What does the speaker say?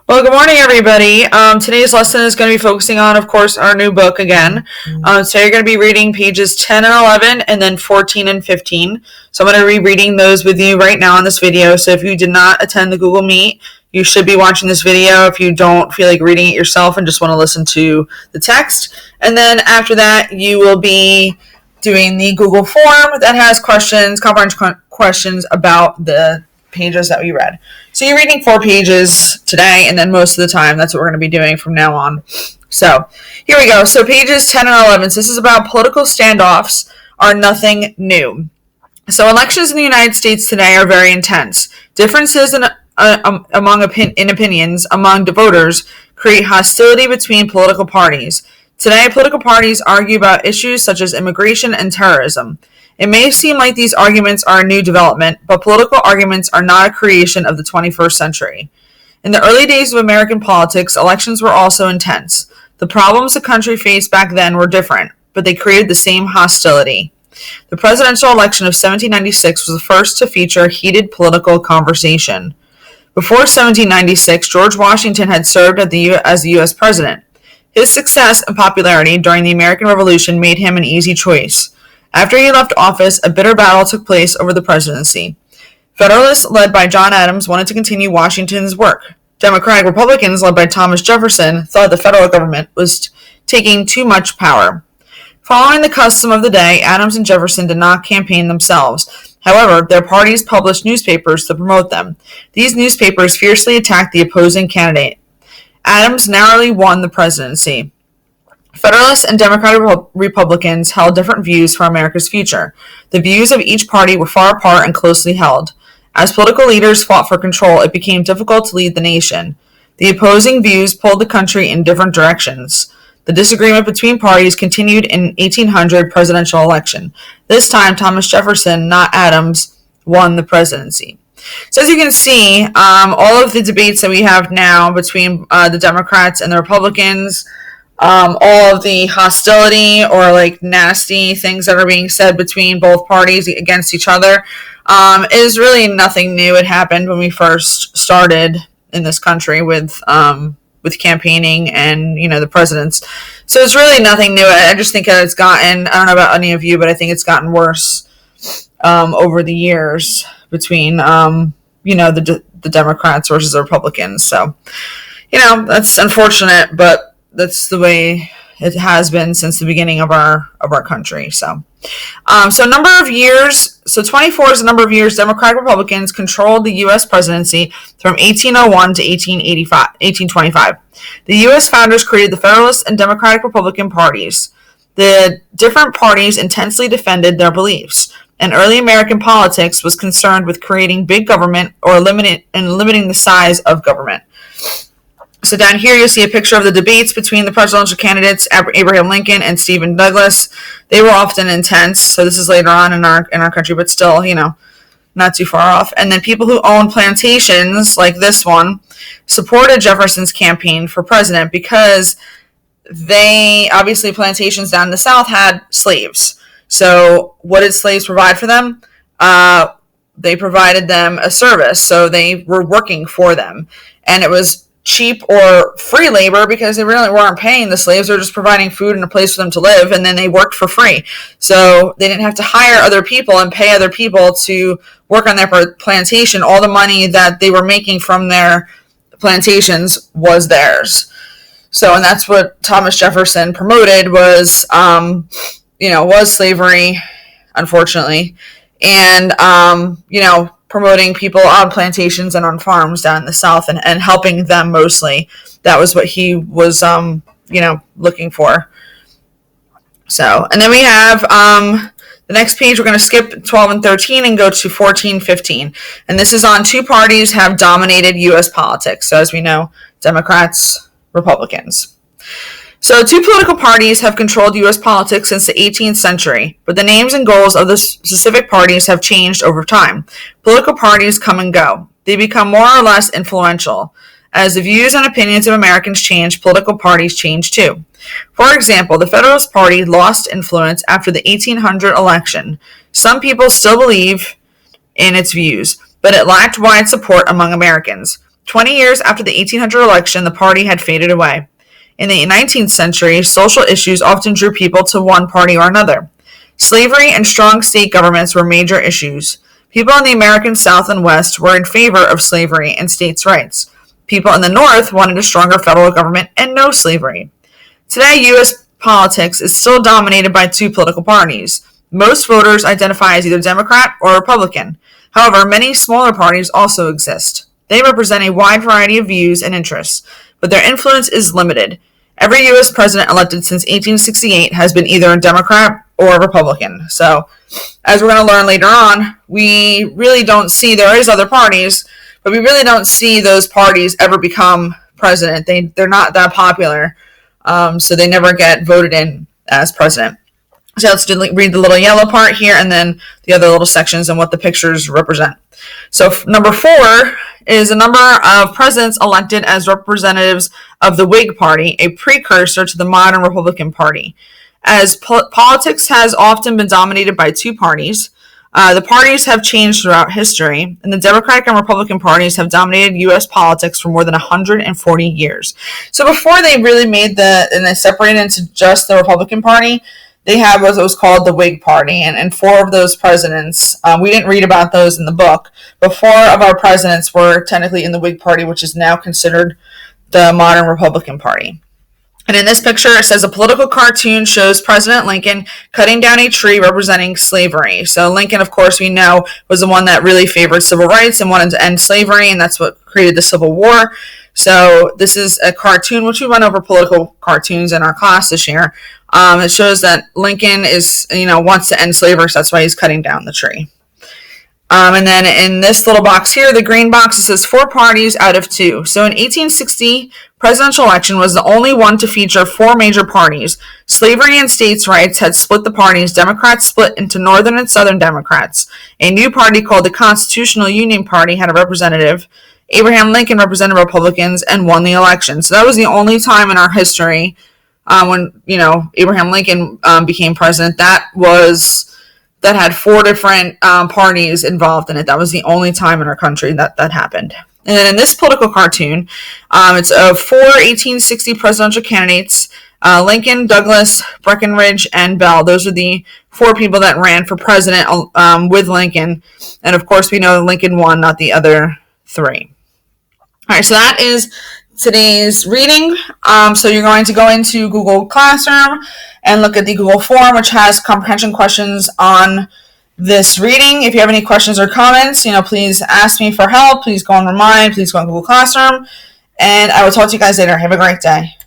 Well, good morning, everybody. Today's lesson is going to be focusing on, of course, our new book again. Today you're going to be reading pages 10 and 11 and then 14 and 15. So I'm going to be reading those with you right now in this video. So if you did not attend the Google Meet, you should be watching this video if you don't feel like reading it yourself and just want to listen to the text. And then after that, you will be doing the Google form that has comprehension questions about the pages that we read. So you're reading 4 pages today, and then most of the time that's what we're going to be doing from now on. So here we go. So pages 10 and 11. So this is about political standoffs are nothing new. So elections in the United States today are very intense. Differences in opinions among the voters create hostility between political parties. Today, political parties argue about issues such as immigration and terrorism. It may seem like these arguments are a new development, but political arguments are not a creation of the 21st century. In the early days of American politics, elections were also intense. The problems the country faced back then were different, but they created the same hostility. The presidential election of 1796 was the first to feature heated political conversation. Before 1796, George Washington had served as the U.S. president. His success and popularity during the American Revolution made him an easy choice. After he left office, a bitter battle took place over the presidency. Federalists, led by John Adams, wanted to continue Washington's work. Democratic Republicans, led by Thomas Jefferson, thought the federal government was taking too much power. Following the custom of the day, Adams and Jefferson did not campaign themselves. However, their parties published newspapers to promote them. These newspapers fiercely attacked the opposing candidate. Adams narrowly won the presidency. Federalists and Democratic Republicans held different views for America's future. The views of each party were far apart and closely held. As political leaders fought for control, it became difficult to lead the nation. The opposing views pulled the country in different directions. The disagreement between parties continued in 1800 presidential election. This time, Thomas Jefferson, not Adams, won the presidency. So as you can see, all of the debates that we have now between the Democrats and the Republicans, all of the hostility or like nasty things that are being said between both parties against each other is really nothing new. It happened when we first started in this country with campaigning and, the presidents. So it's really nothing new. I just think that it's gotten, I don't know about any of you, but I think it's gotten worse over the years between, the Democrats versus the Republicans. So, that's unfortunate, but that's the way it has been since the beginning of our country. So number of years. So 24 is the number of years Democratic Republicans controlled the U.S. presidency from 1801 to 1825. The U.S. founders created the Federalist and Democratic Republican parties. The different parties intensely defended their beliefs, and early American politics was concerned with creating big government or limiting the size of government. So down here you'll see a picture of the debates between the presidential candidates Abraham Lincoln and Stephen Douglas. They were often intense. So this is later on in our country, but still, not too far off. And then people who owned plantations, like this one, supported Jefferson's campaign for president because they, obviously plantations down in the South had slaves. So what did slaves provide for them? They provided them a service. So they were working for them. And it was cheap or free labor because they really weren't paying the slaves. They were just providing food and a place for them to live, and then they worked for free. So they didn't have to hire other people and pay other people to work on their plantation. All the money that they were making from their plantations was theirs. So, and that's what Thomas Jefferson promoted was slavery, unfortunately. And, promoting people on plantations and on farms down in the South and helping them mostly. That was what he was, looking for. So, and then we have the next page. We're going to skip 12 and 13 and go to 14, 15. And this is on two parties have dominated U.S. politics. So as we know, Democrats, Republicans. So two political parties have controlled U.S. politics since the 18th century, but the names and goals of the specific parties have changed over time. Political parties come and go. They become more or less influential. As the views and opinions of Americans change, political parties change too. For example, the Federalist Party lost influence after the 1800 election. Some people still believe in its views, but it lacked wide support among Americans. 20 years after the 1800 election, the party had faded away. In the 19th century, social issues often drew people to one party or another. Slavery and strong state governments were major issues. People in the American South and West were in favor of slavery and states' rights. People in the North wanted a stronger federal government and no slavery. Today, U.S. politics is still dominated by two political parties. Most voters identify as either Democrat or Republican. However, many smaller parties also exist. They represent a wide variety of views and interests, but their influence is limited. Every U.S. president elected since 1868 has been either a Democrat or a Republican. So, as we're going to learn later on, we really don't see, there is other parties, but we really don't see those parties ever become president. They're not that popular, so they never get voted in as president. So let's read the little yellow part here and then the other little sections and what the pictures represent. So number 4 is a number of presidents elected as representatives of the Whig Party, a precursor to the modern Republican Party. As politics has often been dominated by two parties, the parties have changed throughout history, and the Democratic and Republican parties have dominated U.S. politics for more than 140 years. So before they really made and they separated into just the Republican Party, they had what was called the Whig Party, and 4 of those presidents, we didn't read about those in the book, but 4 of our presidents were technically in the Whig Party, which is now considered the modern Republican Party. And in this picture, it says a political cartoon shows President Lincoln cutting down a tree representing slavery. So Lincoln, of course, we know, was the one that really favored civil rights and wanted to end slavery, and that's what created the Civil War. So this is a cartoon, which we went over political cartoons in our class this year. It shows that Lincoln wants to end slavery, so that's why he's cutting down the tree. And then in this little box here, the green box, it says 4 parties out of 2. So in 1860, presidential election was the only one to feature 4 major parties. Slavery and states' rights had split the parties. Democrats split into Northern and Southern Democrats. A new party called the Constitutional Union Party had a representative. Abraham Lincoln represented Republicans and won the election. So that was the only time in our history when Abraham Lincoln became president that had 4 different parties involved in it. That was the only time in our country that happened. And then in this political cartoon, it's of 4 1860 presidential candidates, Lincoln, Douglas, Breckinridge, and Bell. Those are the 4 people that ran for president with Lincoln. And of course, we know Lincoln won, not the other 3. All right, so that is today's reading. So you're going to go into Google Classroom and look at the Google form, which has comprehension questions on this reading. If you have any questions or comments, please ask me for help. Please go on Remind. Please go on Google Classroom. And I will talk to you guys later. Have a great day.